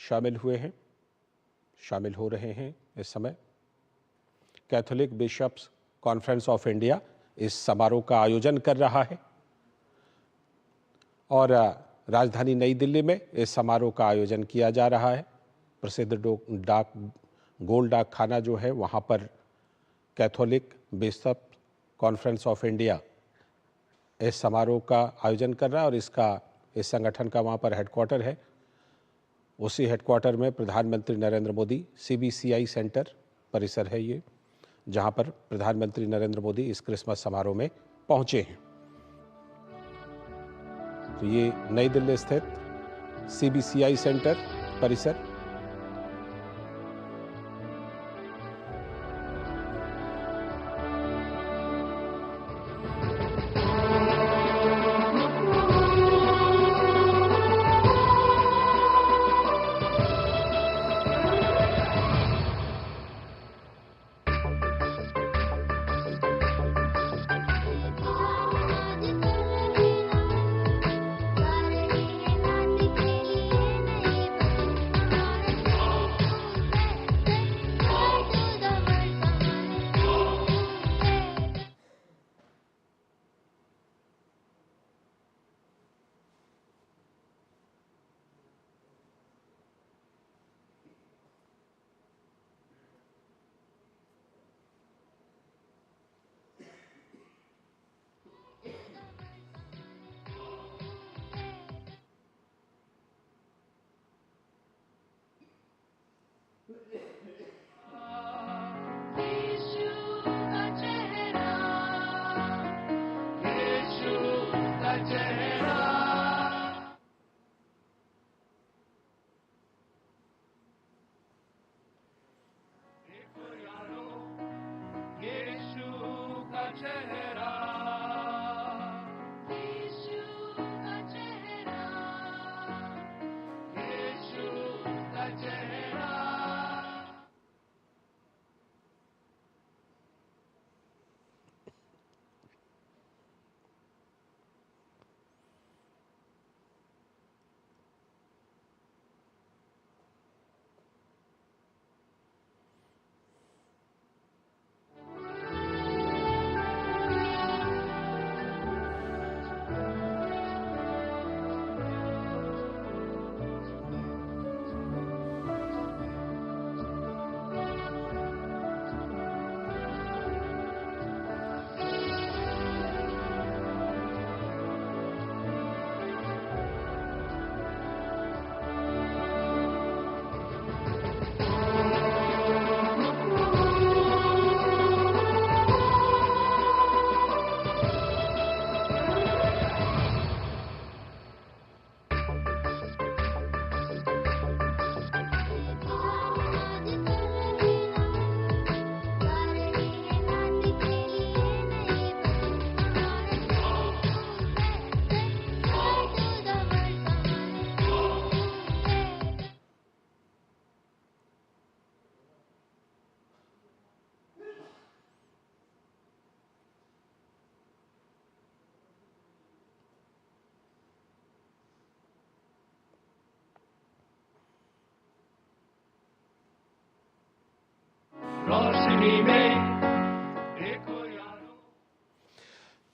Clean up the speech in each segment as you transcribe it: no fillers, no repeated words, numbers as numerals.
शामिल हुए हैं, शामिल हो रहे हैं इस समय। Catholic bishops conference of India इस समारोह का आयोजन कर रहा है और राजधानी नई दिल्ली में इस समारोह का आयोजन किया जा रहा है। प्रसिद्ध गोल डाक खाना जो है वहाँ पर Catholic bishop conference of India इस समारोह का आयोजन कर रहा है और इस संगठन का वहाँ पर हेडक्वार्टर है। उसी हेडक्वार्टर में प्रधानमंत्री नरेंद्र मोदी CBCI सेंटर परिसर है ये, जहाँ पर प्रधानमंत्री नरेंद्र मोदी इस क्रिसमस समारोह में पहुँचे हैं। तो ये नई दिल्ली स्थित CBCI सेंटर परिसर।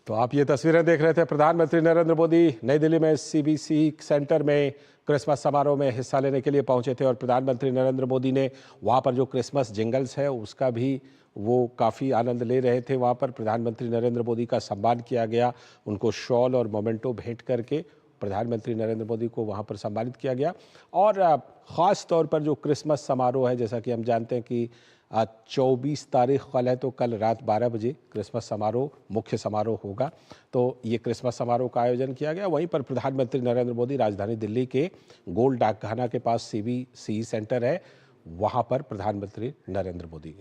तो आप ये तस्वीरें देख रहे थे। प्रधानमंत्री नरेंद्र मोदी नई दिल्ली में CBCI सेंटर में क्रिसमस समारोह में हिस्सा लेने के लिए पहुंचे थे और प्रधानमंत्री नरेंद्र मोदी ने वहां पर जो क्रिसमस जिंगल्स है उसका भी वो काफ़ी आनंद ले रहे थे। वहां पर प्रधानमंत्री नरेंद्र मोदी का सम्मान किया गया, उनको शॉल और मोमेंटो भेंट करके प्रधानमंत्री नरेंद्र मोदी को वहां पर सम्मानित किया गया। और ख़ास तौर पर जो क्रिसमस समारोह है, जैसा कि हम जानते हैं कि 24 तारीख कल है, तो कल रात 12 बजे क्रिसमस समारोह मुख्य समारोह होगा। तो ये क्रिसमस समारोह का आयोजन किया गया। वहीं पर प्रधानमंत्री नरेंद्र मोदी राजधानी दिल्ली के गोल डाकखाना के पास CBCI सेंटर है, वहां पर प्रधानमंत्री नरेंद्र मोदी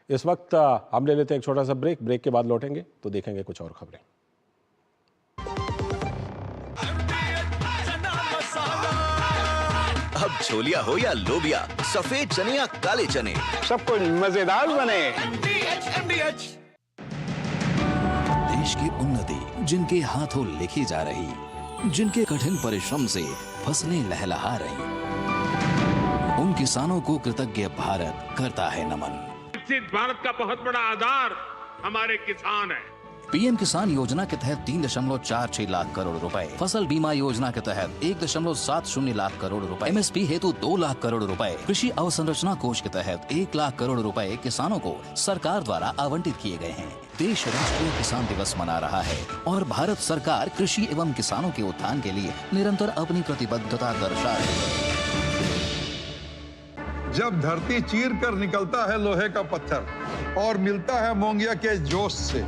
इस वक्त हम ले लेते हैं एक छोटा सा ब्रेक। ब्रेक के बाद लौटेंगे तो देखेंगे कुछ और खबरें। अब छोलिया हो या लोबिया, सफेद चने या काले चने, सब कुछ मजेदार बने। देश की उन्नति जिनके हाथों लिखी जा रही, जिनके कठिन परिश्रम से फसलें लहलहा रही। उन किसानों को कृतज्ञ भारत करता है नमन। विकसित भारत का बहुत बड़ा आधार हमारे किसान हैं। पीएम किसान योजना के तहत 3.46 लाख करोड़ रुपए, फसल बीमा योजना के तहत 1.70 लाख करोड़ रुपए, एमएसपी हेतु 2 लाख करोड़ रुपए, कृषि अवसंरचना कोष के तहत 1 लाख करोड़ रुपए किसानों को सरकार द्वारा आवंटित किए गए हैं। देश राष्ट्रीय किसान दिवस मना रहा है और भारत सरकार कृषि एवं किसानों के उत्थान के लिए निरंतर अपनी प्रतिबद्धता दर्शा रही है। जब धरती चीर कर निकलता है लोहे का पत्थर और मिलता है मोंगिया के जोश से,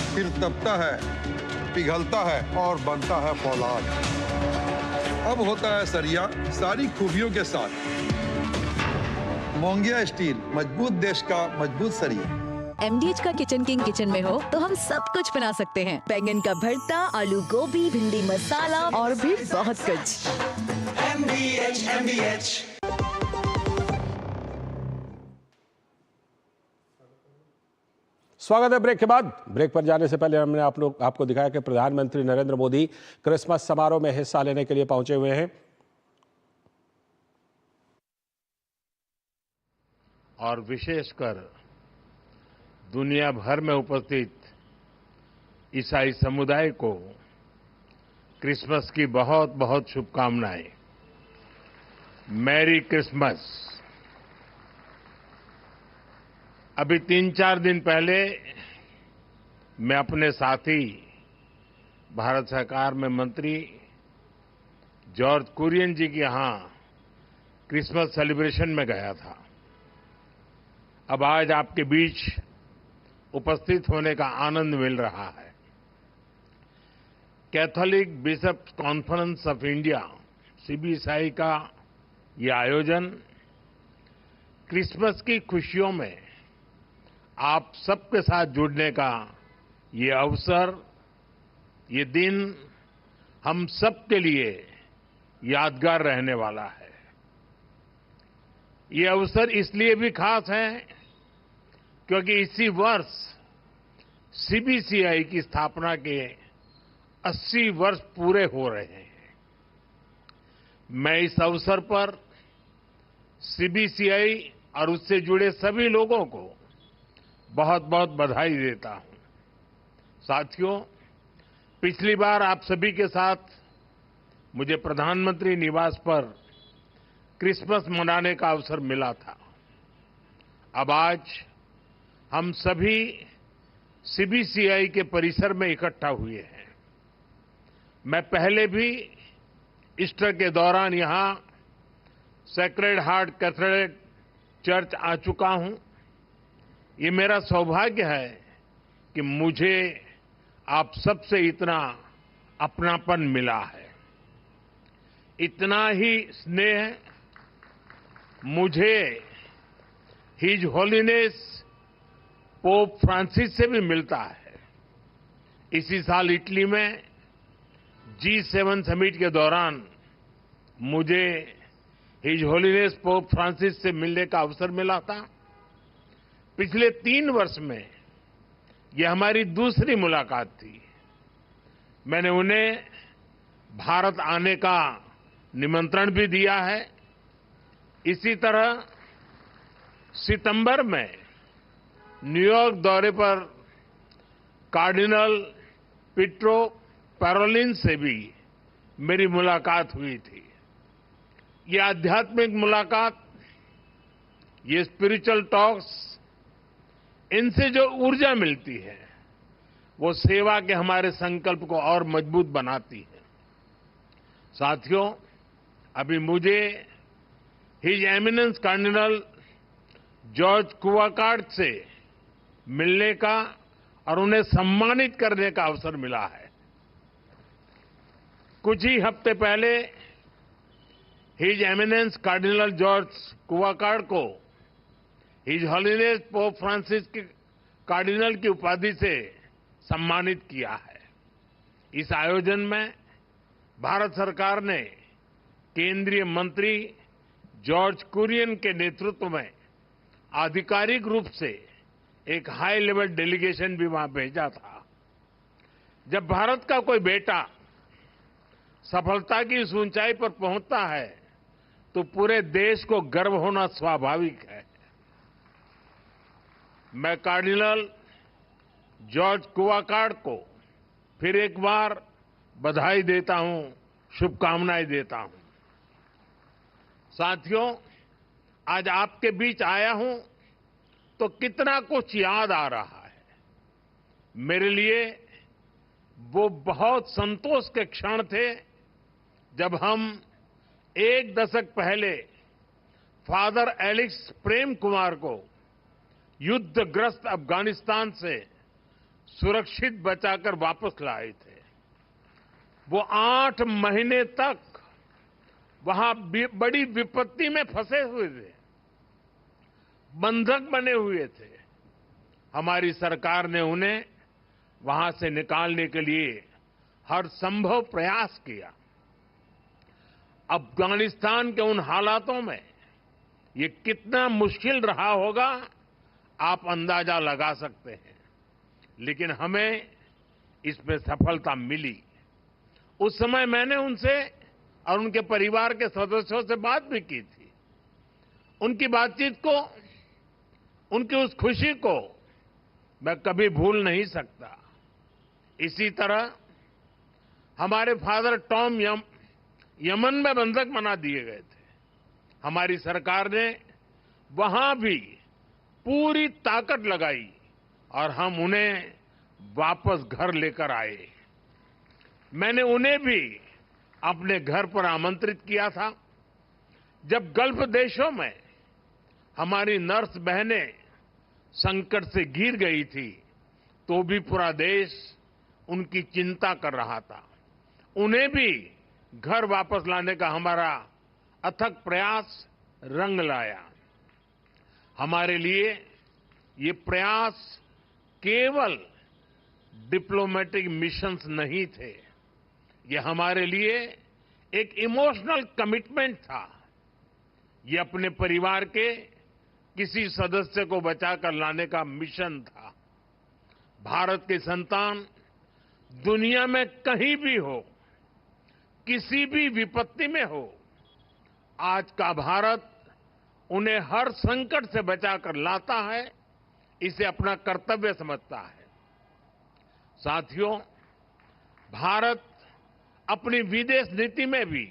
फिर तपता है, पिघलता है और बनता है फौलाद। अब होता है सरिया सारी खूबियों के साथ। मोंगिया स्टील, मजबूत देश का मजबूत सरिया। MDH का किचन किंग किचन में हो तो हम सब कुछ बना सकते हैं। बैंगन का भरता, आलू गोभी, भिंडी मसाला और भी बहुत कुछ। MDH। स्वागत है ब्रेक के बाद। ब्रेक पर जाने से पहले हमने आपको दिखाया कि प्रधानमंत्री नरेंद्र मोदी क्रिसमस समारोह में हिस्सा लेने के लिए पहुंचे हुए हैं। और विशेषकर दुनिया भर में उपस्थित ईसाई समुदाय को क्रिसमस की बहुत बहुत शुभकामनाएं। Merry Christmas. अभी 3-4 दिन पहले मैं अपने साथी भारत सरकार में मंत्री जॉर्ज कुरियन जी के यहां क्रिसमस सेलिब्रेशन में गया था। अब आज आपके बीच उपस्थित होने का आनंद मिल रहा है। Catholic bishops conference of India CBCI का ये आयोजन क्रिसमस की खुशियों में आप सबके साथ जुड़ने का ये अवसर, ये दिन हम सबके लिए यादगार रहने वाला है। ये अवसर इसलिए भी खास है क्योंकि इसी वर्ष CBCI की स्थापना के 80 वर्ष पूरे हो रहे हैं। मैं इस अवसर पर CBCI और उससे जुड़े सभी लोगों को बहुत बहुत बधाई देता हूं। साथियों, पिछली बार आप सभी के साथ मुझे प्रधानमंत्री निवास पर क्रिसमस मनाने का अवसर मिला था। अब आज हम सभी CBCI के परिसर में इकट्ठा हुए हैं। मैं पहले भी ईस्टर के दौरान यहां सेक्रेड हार्ट कैथेड्रल चर्च आ चुका हूं। ये मेरा सौभाग्य है कि मुझे आप सबसे इतना अपनापन मिला है। इतना ही स्नेह मुझे हिज होलीनेस पोप फ्रांसिस से भी मिलता है। इसी साल इटली में G7 समिट के दौरान मुझे हिज होलीनेस पोप फ्रांसिस से मिलने का अवसर मिला था। पिछले 3 वर्ष में यह हमारी दूसरी मुलाकात थी। मैंने उन्हें भारत आने का निमंत्रण भी दिया है। इसी तरह सितंबर में न्यूयॉर्क दौरे पर कार्डिनल पीट्रो पैरोलिन से भी मेरी मुलाकात हुई थी। ये आध्यात्मिक मुलाकात, ये स्पिरिचुअल टॉक्स, इनसे जो ऊर्जा मिलती है वो सेवा के हमारे संकल्प को और मजबूत बनाती है। साथियों, अभी मुझे हिज एमिनेंस कार्डिनल जॉर्ज कुवाकार्ड से मिलने का और उन्हें सम्मानित करने का अवसर मिला है। कुछ ही हफ्ते पहले हिज एमिनेंस कार्डिनल जॉर्ज कुवाकार्ड को हिज होलीनेस पोप फ्रांसिस के कार्डिनल की उपाधि से सम्मानित किया है। इस आयोजन में भारत सरकार ने केंद्रीय मंत्री जॉर्ज कुरियन के नेतृत्व में आधिकारिक रूप से एक हाई लेवल डेलीगेशन भी वहां भेजा था। जब भारत का कोई बेटा सफलता की इस ऊंचाई पर पहुंचता है तो पूरे देश को गर्व होना स्वाभाविक है। मैं कार्डिनल जॉर्ज कुवाकार्ड को फिर एक बार बधाई देता हूं, शुभकामनाएं देता हूं। साथियों, आज आपके बीच आया हूं तो कितना कुछ याद आ रहा है। मेरे लिए वो बहुत संतोष के क्षण थे जब हम एक दशक पहले फादर एलेक्स प्रेम कुमार को युद्धग्रस्त अफगानिस्तान से सुरक्षित बचाकर वापस लाए थे। वो 8 महीने तक वहां बड़ी विपत्ति में फंसे हुए थे, बंधक बने हुए थे। हमारी सरकार ने उन्हें वहां से निकालने के लिए हर संभव प्रयास किया। अफगानिस्तान के उन हालातों में ये कितना मुश्किल रहा होगा आप अंदाजा लगा सकते हैं, लेकिन हमें इसमें सफलता मिली। उस समय मैंने उनसे और उनके परिवार के सदस्यों से बात भी की थी। उनकी बातचीत को, उनकी उस खुशी को मैं कभी भूल नहीं सकता। इसी तरह हमारे फादर टॉम यमन में बंधक बना दिए गए थे। हमारी सरकार ने वहां भी पूरी ताकत लगाई और हम उन्हें वापस घर लेकर आए। मैंने उन्हें भी अपने घर पर आमंत्रित किया था। जब गल्फ देशों में हमारी नर्स बहनें संकट से घिर गई थी तो भी पूरा देश उनकी चिंता कर रहा था। उन्हें भी घर वापस लाने का हमारा अथक प्रयास रंग लाया। हमारे लिए ये प्रयास केवल डिप्लोमेटिक मिशंस नहीं थे, ये हमारे लिए एक इमोशनल कमिटमेंट था। ये अपने परिवार के किसी सदस्य को बचाकर लाने का मिशन था। भारत के संतान दुनिया में कहीं भी हो, किसी भी विपत्ति में हो, आज का भारत उन्हें हर संकट से बचाकर लाता है, इसे अपना कर्तव्य समझता है। साथियों, भारत अपनी विदेश नीति में भी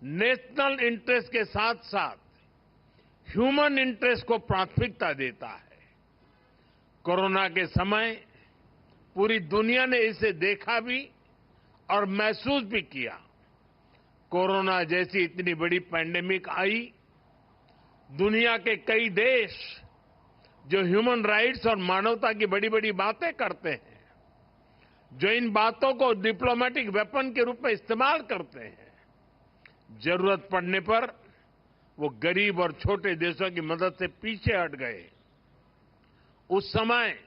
नेशनल इंटरेस्ट के साथ साथ ह्यूमन इंटरेस्ट को प्राथमिकता देता है। कोरोना के समय पूरी दुनिया ने इसे देखा भी और महसूस भी किया। कोरोना जैसी इतनी बड़ी पैंडेमिक आई, दुनिया के कई देश जो ह्यूमन राइट्स और मानवता की बड़ी बड़ी बातें करते हैं, जो इन बातों को डिप्लोमेटिक वेपन के रूप में इस्तेमाल करते हैं, जरूरत पड़ने पर वो गरीब और छोटे देशों की मदद से पीछे हट गए। उस समय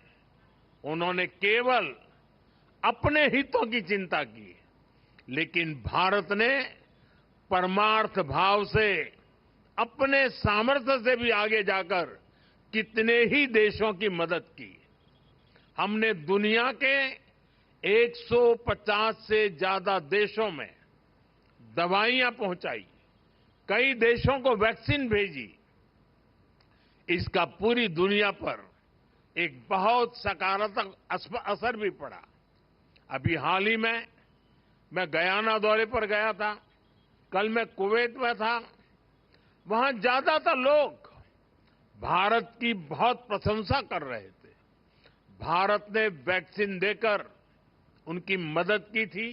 उन्होंने केवल अपने हितों की चिंता की, लेकिन भारत ने परमार्थ भाव से अपने सामर्थ्य से भी आगे जाकर कितने ही देशों की मदद की। हमने दुनिया के 150 से ज्यादा देशों में दवाइयां पहुंचाई, कई देशों को वैक्सीन भेजी। इसका पूरी दुनिया पर एक बहुत सकारात्मक असर भी पड़ा। अभी हाल ही में मैं गयाना दौरे पर गया था, कल मैं कुवैत में था। वहां ज्यादातर लोग भारत की बहुत प्रशंसा कर रहे थे। भारत ने वैक्सीन देकर उनकी मदद की थी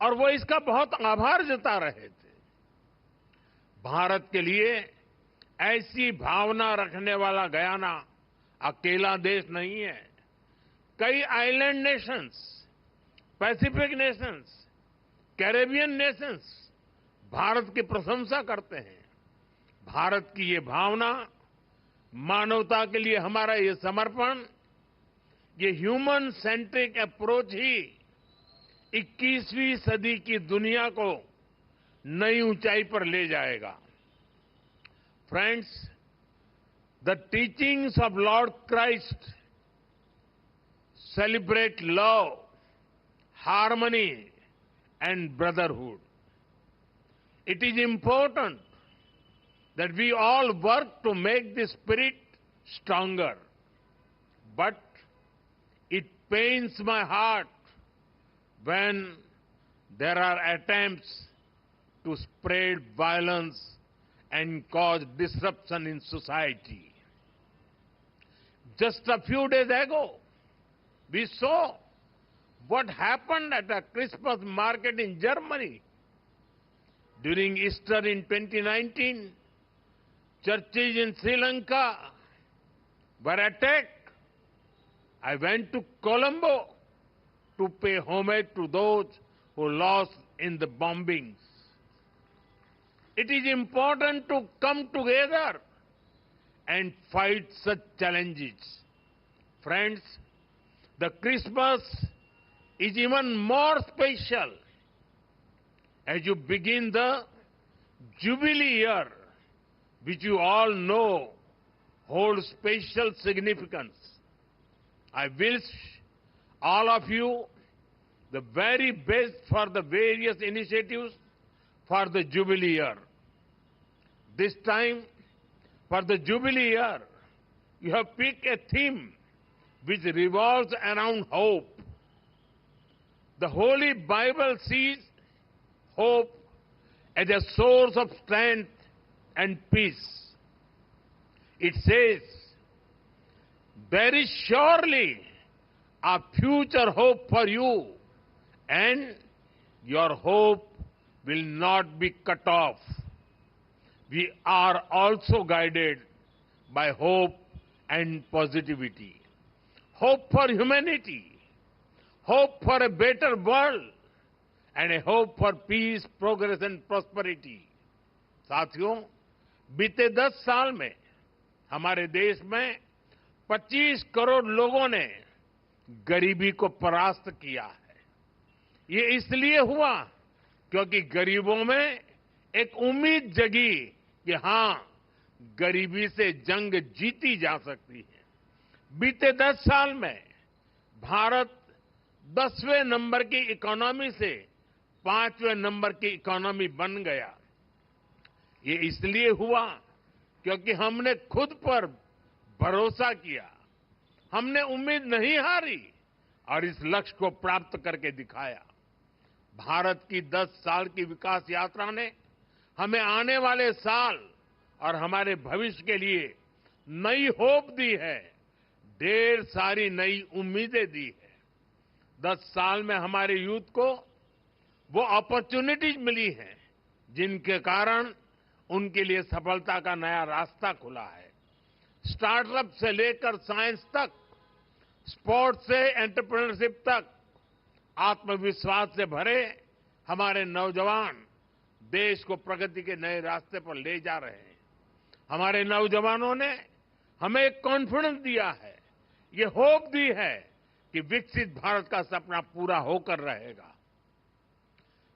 और वो इसका बहुत आभार जता रहे थे। भारत के लिए ऐसी भावना रखने वाला गयाना अकेला देश नहीं है। कई island Nations, Pacific Nations, Caribbean Nations Bharat की प्रशंसा करते हैं। भारत की ये भावना, मानवता के लिए हमारा ये समर्पण, ये ह्यूमन सेंट्रिक अप्रोच ही 21वीं सदी की दुनिया को नई ऊंचाई पर ले जाएगा। Friends, the teachings of Lord Christ celebrate love, harmony, and brotherhood. It is important that we all work to make this spirit stronger. But it pains my heart when there are attempts to spread violence and cause disruption in society. Just a few days ago, we saw what happened at a Christmas market in Germany. During Easter in 2019, churches in Sri Lanka were attacked. I went to Colombo to pay homage to those who lost in the bombings. It is important to come together and fight such challenges. Friends, the Christmas is even more special as you begin the Jubilee year, which you all know holds special significance. I wish all of you the very best for the various initiatives for the Jubilee year. This time, for the Jubilee year, you have picked a theme which revolves around hope. The Holy Bible sees hope as a source of strength and peace. It says, there is surely a future hope for you, and your hope will not be cut off. We are also guided by hope and positivity. Hope for humanity, hope for a better world, and a hope for peace, progress and prosperity. साथियों, बीते 10 साल में हमारे देश में 25 करोड़ लोगों ने गरीबी को परास्त किया है। ये इसलिए हुआ क्योंकि गरीबों में एक उम्मीद जगी कि हां, गरीबी से जंग जीती जा सकती है। बीते 10 साल में भारत 10वें नंबर की इकोनॉमी से 5वें नंबर की इकोनॉमी बन गया। ये इसलिए हुआ क्योंकि हमने खुद पर भरोसा किया, हमने उम्मीद नहीं हारी और इस लक्ष्य को प्राप्त करके दिखाया। भारत की 10 साल की विकास यात्रा ने हमें आने वाले साल और हमारे भविष्य के लिए नई होप दी है, ढेर सारी नई उम्मीदें दी है। 10 साल में हमारे यूथ को वो अपॉर्चुनिटीज मिली हैं जिनके कारण उनके लिए सफलता का नया रास्ता खुला है। स्टार्टअप से लेकर साइंस तक, स्पोर्ट्स से एंटरप्रेन्योरशिप तक, आत्मविश्वास से भरे हमारे नौजवान देश को प्रगति के नए रास्ते पर ले जा रहे हैं। हमारे नौजवानों ने हमें एक कॉन्फिडेंस दिया है, ये होप दी है कि विकसित भारत का सपना पूरा होकर रहेगा।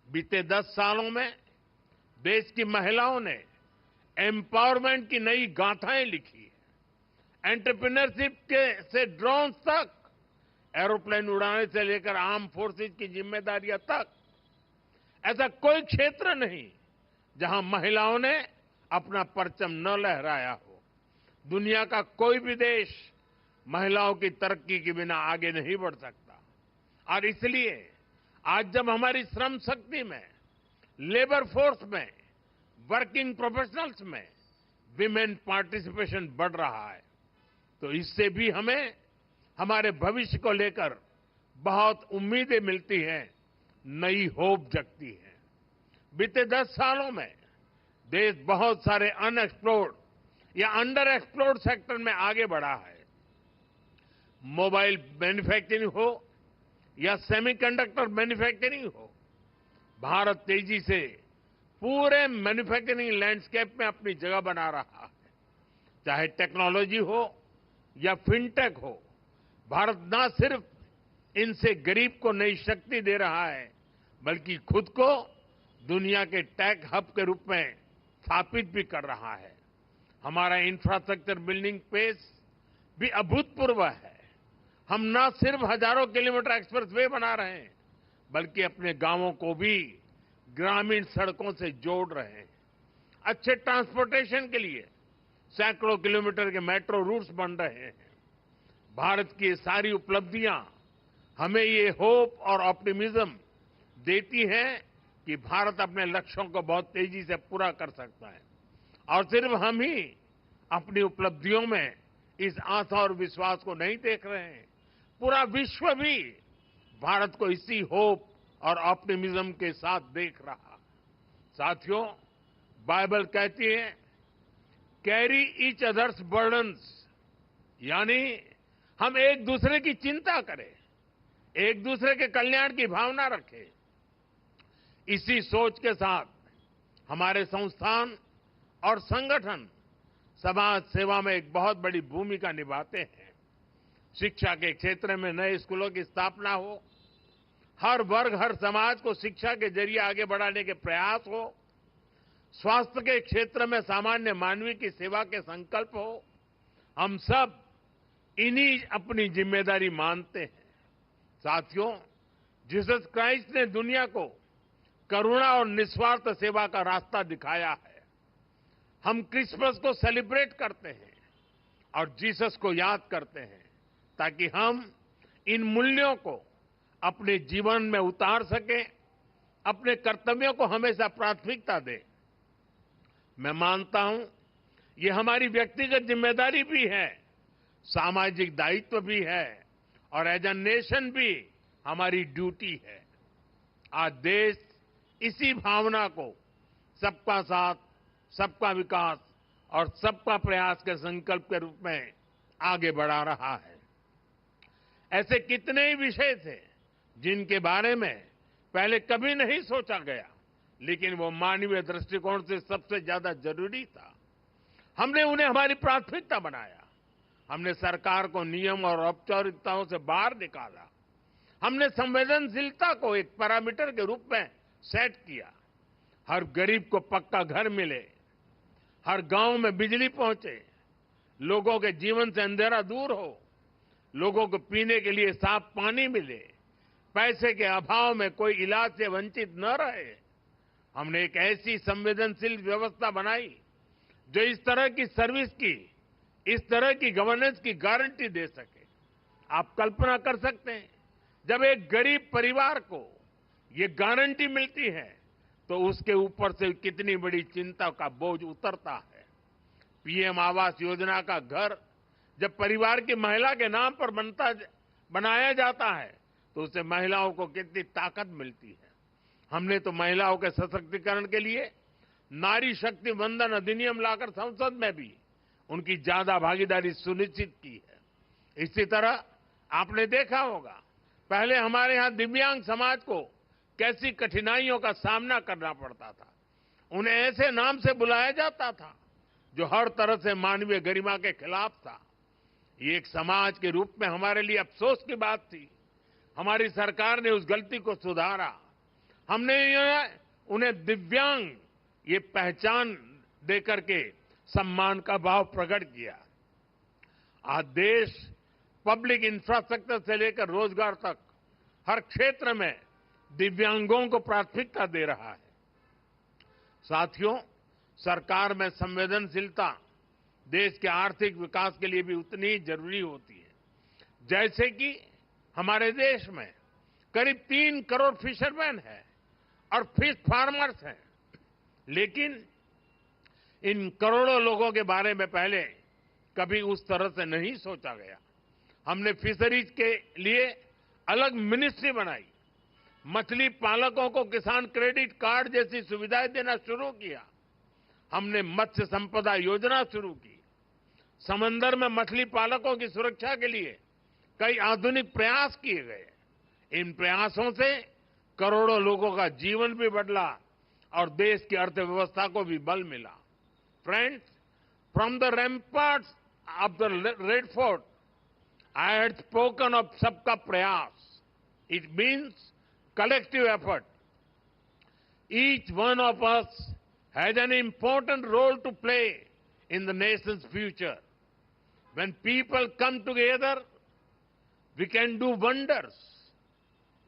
बीते 10 सालों में देश की महिलाओं ने एम्पावरमेंट की नई गाथाएं लिखी है। एंटरप्रेन्योरशिप से ड्रोन्स तक, एरोप्लेन उड़ाने से लेकर आर्म फोर्सेज की जिम्मेदारियां तक, ऐसा कोई क्षेत्र नहीं जहां महिलाओं ने अपना परचम न लहराया हो। दुनिया का कोई भी देश महिलाओं की तरक्की के बिना आगे नहीं बढ़ सकता। और इसलिए आज जब हमारी श्रम शक्ति में, लेबर फोर्स में, वर्किंग प्रोफेशनल्स में विमेन पार्टिसिपेशन बढ़ रहा है, तो इससे भी हमें हमारे भविष्य को लेकर बहुत उम्मीदें मिलती हैं, नई होप जगती है। बीते 10 सालों में देश बहुत सारे अनएक्सप्लोर्ड या अंडर एक्सप्लोर्ड सेक्टर में आगे बढ़ा है। मोबाइल मैन्युफैक्चरिंग हो या सेमीकंडक्टर मैन्युफैक्चरिंग हो, भारत तेजी से पूरे मैन्युफैक्चरिंग लैंडस्केप में अपनी जगह बना रहा है। चाहे टेक्नोलॉजी हो या फिनटेक हो, भारत न सिर्फ इनसे गरीब को नई शक्ति दे रहा है, बल्कि खुद को दुनिया के टेक हब के रूप में स्थापित भी कर रहा है। हमारा इंफ्रास्ट्रक्चर बिल्डिंग पेस भी अभूतपूर्व है। हम न सिर्फ हजारों किलोमीटर एक्सप्रेस वे बना रहे हैं, बल्कि अपने गांवों को भी ग्रामीण सड़कों से जोड़ रहे हैं। अच्छे ट्रांसपोर्टेशन के लिए सैकड़ों किलोमीटर के मेट्रो रूट्स बन रहे हैं। भारत की ये सारी उपलब्धियां हमें ये होप और ऑप्टिमिज्म देती है कि भारत अपने लक्ष्यों को बहुत तेजी से पूरा कर सकता है। और सिर्फ हम ही अपनी उपलब्धियों में इस आशा और विश्वास को नहीं देख रहे हैं, पूरा विश्व भी भारत को इसी होप और ऑप्टिमिज्म के साथ देख रहा। साथियों, बाइबल कहती है, कैरी ईच अदर्स बर्डन्स, यानी हम एक दूसरे की चिंता करें, एक दूसरे के कल्याण की भावना रखें। इसी सोच के साथ हमारे संस्थान और संगठन समाज सेवा में एक बहुत बड़ी भूमिका निभाते हैं। शिक्षा के क्षेत्र में नए स्कूलों की स्थापना हो, हर वर्ग हर समाज को शिक्षा के जरिए आगे बढ़ाने के प्रयास हो, स्वास्थ्य के क्षेत्र में सामान्य मानवीय की सेवा के संकल्प हो, हम सब इन्हीं अपनी जिम्मेदारी मानते हैं। साथियों, जीसस क्राइस्ट ने दुनिया को करुणा और निस्वार्थ सेवा का रास्ता दिखाया है। हम क्रिसमस को सेलिब्रेट करते हैं और जीसस को याद करते हैं ताकि हम इन मूल्यों को अपने जीवन में उतार सकें, अपने कर्तव्यों को हमेशा प्राथमिकता दें। मैं मानता हूं ये हमारी व्यक्तिगत जिम्मेदारी भी है, सामाजिक दायित्व भी है और एज अ नेशन भी हमारी ड्यूटी है। आज देश इसी भावना को सबका साथ, सबका विकास और सबका प्रयास के संकल्प के रूप में आगे बढ़ा रहा है। ऐसे कितने ही विषय थे जिनके बारे में पहले कभी नहीं सोचा गया, लेकिन वो मानवीय दृष्टिकोण से सबसे ज्यादा जरूरी था। हमने उन्हें हमारी प्राथमिकता बनाया। हमने सरकार को नियम और औपचारिकताओं से बाहर निकाला। हमने संवेदनशीलता को एक पैरामीटर के रूप में सेट किया। हर गरीब को पक्का घर मिले, हर गांव में बिजली पहुंचे, लोगों के जीवन से अंधेरा दूर हो, लोगों को पीने के लिए साफ पानी मिले, पैसे के अभाव में कोई इलाज से वंचित न रहे। हमने एक ऐसी संवेदनशील व्यवस्था बनाई जो इस तरह की सर्विस की, इस तरह की गवर्नेंस की गारंटी दे सके। आप कल्पना कर सकते हैं, जब एक गरीब परिवार को ये गारंटी मिलती है तो उसके ऊपर से कितनी बड़ी चिंता का बोझ उतरता है। पीएम आवास योजना का घर जब परिवार की महिला के नाम पर बनाया जाता है तो उससे महिलाओं को कितनी ताकत मिलती है। हमने तो महिलाओं के सशक्तिकरण के लिए नारी शक्ति वंदन अधिनियम लाकर संसद में भी उनकी ज्यादा भागीदारी सुनिश्चित की है। इसी तरह आपने देखा होगा, पहले हमारे यहां दिव्यांग समाज को कैसी कठिनाइयों का सामना करना पड़ता था। उन्हें ऐसे नाम से बुलाया जाता था जो हर तरह से मानवीय गरिमा के खिलाफ था। ये एक समाज के रूप में हमारे लिए अफसोस की बात थी। हमारी सरकार ने उस गलती को सुधारा। हमने उन्हें दिव्यांग ये पहचान देकर के सम्मान का भाव प्रकट किया। आज देश पब्लिक इंफ्रास्ट्रक्चर से लेकर रोजगार तक हर क्षेत्र में दिव्यांगों को प्राथमिकता दे रहा है। साथियों, सरकार में संवेदनशीलता देश के आर्थिक विकास के लिए भी उतनी ही जरूरी होती है। जैसे कि हमारे देश में करीब 3 करोड़ फिशरमैन हैं और फिश फार्मर्स हैं, लेकिन इन करोड़ों लोगों के बारे में पहले कभी उस तरह से नहीं सोचा गया। हमने फिशरीज के लिए अलग मिनिस्ट्री बनाई, मछली पालकों को किसान क्रेडिट कार्ड जैसी सुविधाएं देना शुरू किया। हमने मत्स्य संपदा योजना शुरू की। समंदर में मछली पालकों की सुरक्षा के लिए कई आधुनिक प्रयास किए गए। इन प्रयासों से करोड़ों लोगों का जीवन भी बदला और देश की अर्थव्यवस्था को भी बल मिला। Friends, from the ramparts of the Red Fort I had spoken of सबका प्रयास. It means collective effort. Each one of us has an important role to play in the nation's future. When people come together, we can do wonders.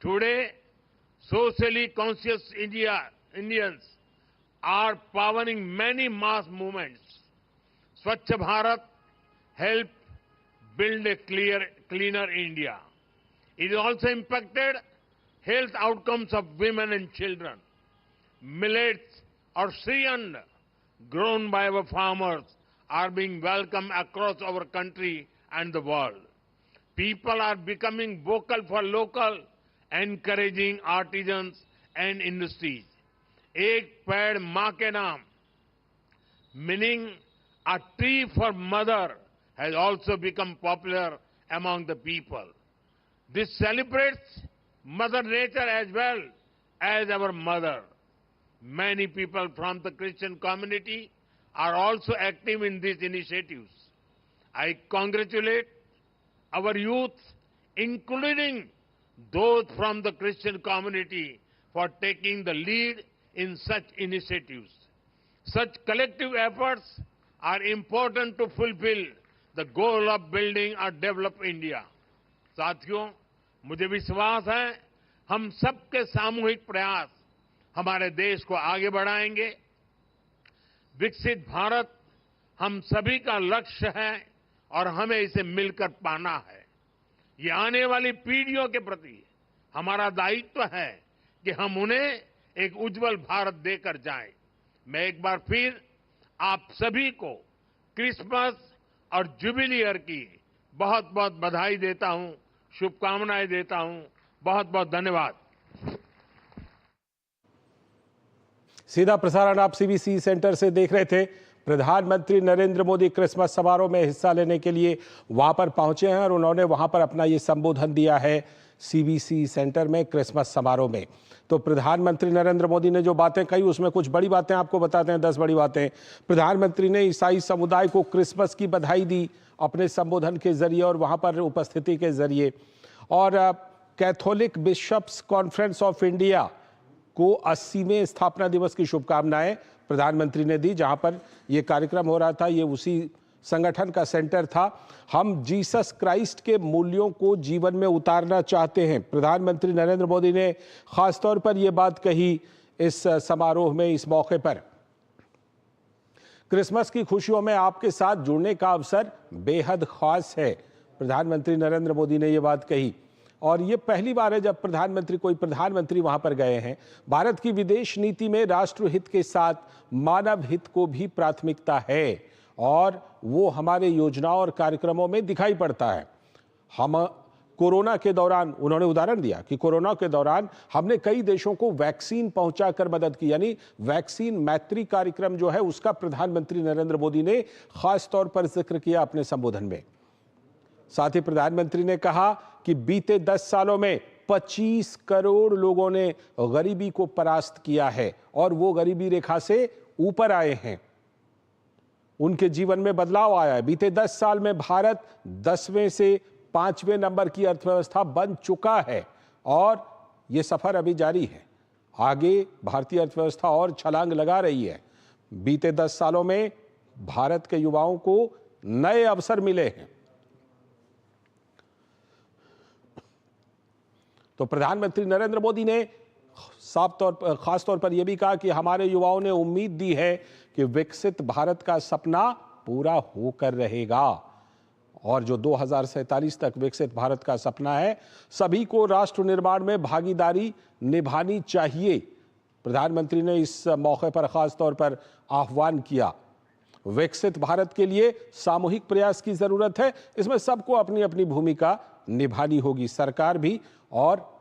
Today, socially conscious Indians are powering many mass movements. Swachh Bharat helped build a cleaner India. It also impacted health outcomes of women and children. Millets or Shriyand grown by our farmers are being welcomed across our country and the world. People are becoming vocal for local, encouraging artisans and industries. Ek Ped Maa Ke Naam, meaning a tree for mother, has also become popular among the people. This celebrates Mother Nature as well as our mother. Many people from the Christian community are also active in these initiatives. I congratulate our youth, including those from the Christian community, for taking the lead in such initiatives. Such collective efforts are important to fulfill the goal of building a developed India. साथियों, मुझे विश्वास है हम सबके सामूहिक प्रयास हमारे देश को आगे बढ़ाएंगे। विकसित भारत हम सभी का लक्ष्य है और हमें इसे मिलकर पाना है। ये आने वाली पीढ़ियों के प्रति हमारा दायित्व है कि हम उन्हें एक उज्जवल भारत देकर जाएं। मैं एक बार फिर आप सभी को क्रिसमस और जुबिली ईयर की बहुत बहुत बधाई देता हूं, शुभकामनाएं देता हूं। बहुत बहुत धन्यवाद। सीधा प्रसारण आप सीबीसी सेंटर से देख रहे थे। प्रधानमंत्री नरेंद्र मोदी क्रिसमस समारोह में हिस्सा लेने के लिए वहां पर पहुंचे हैं और उन्होंने वहां पर अपना ये संबोधन दिया है सीबीसी सेंटर में क्रिसमस समारोह में। तो प्रधानमंत्री नरेंद्र मोदी ने जो बातें कही उसमें कुछ बड़ी बातें आपको बताते हैं, 10 बड़ी बातें। प्रधानमंत्री ने ईसाई समुदाय को क्रिसमस की बधाई दी अपने संबोधन के जरिए और वहां पर उपस्थिति के जरिए। और Catholic bishops conference of India को 80वें स्थापना दिवस की शुभकामनाएं प्रधानमंत्री ने दी। जहां पर यह कार्यक्रम हो रहा था, ये उसी संगठन का सेंटर था। हम जीसस क्राइस्ट के मूल्यों को जीवन में उतारना चाहते हैं। प्रधानमंत्री नरेंद्र मोदी ने खासतौर पर यह बात कही इस समारोह में। इस मौके पर क्रिसमस की खुशियों में आपके साथ जुड़ने का अवसर बेहद खास है। प्रधानमंत्री नरेंद्र मोदी ने यह बात कही और ये पहली बार है जब कोई प्रधानमंत्री वहां पर गए हैं। भारत की विदेश नीति में राष्ट्रहित के साथ मानव हित को भी प्राथमिकता है और वो हमारे योजनाओं और कार्यक्रमों में दिखाई पड़ता है। हम कोरोना के दौरान, उन्होंने उदाहरण दिया कि कोरोना के दौरान हमने कई देशों को वैक्सीन पहुंचाकर मदद की, यानी वैक्सीन मैत्री कार्यक्रम जो है उसका प्रधानमंत्री नरेंद्र मोदी ने खास तौर पर जिक्र किया अपने संबोधन में। साथ ही प्रधानमंत्री ने कहा कि बीते 10 सालों में 25 करोड़ लोगों ने गरीबी को परास्त किया है और वो गरीबी रेखा से ऊपर आए हैं। उनके जीवन में बदलाव आया है। बीते 10 साल में भारत 10वें से 5वें नंबर की अर्थव्यवस्था बन चुका है और ये सफर अभी जारी है। आगे भारतीय अर्थव्यवस्था और छलांग लगा रही है। बीते 10 सालों में भारत के युवाओं को नए अवसर मिले हैं। तो प्रधानमंत्री नरेंद्र मोदी ने खास तौर पर यह भी कहा कि हमारे युवाओं ने उम्मीद दी है कि विकसित भारत का सपना पूरा होकर रहेगा और जो 2047 तक विकसित भारत का सपना है, सभी को राष्ट्र निर्माण में भागीदारी निभानी चाहिए। प्रधानमंत्री ने इस मौके पर खास तौर पर आह्वान किया। विकसित भारत के लिए सामूहिक प्रयास की जरूरत है। इसमें सबको अपनी अपनी भूमिका निभानी होगी, सरकार भी और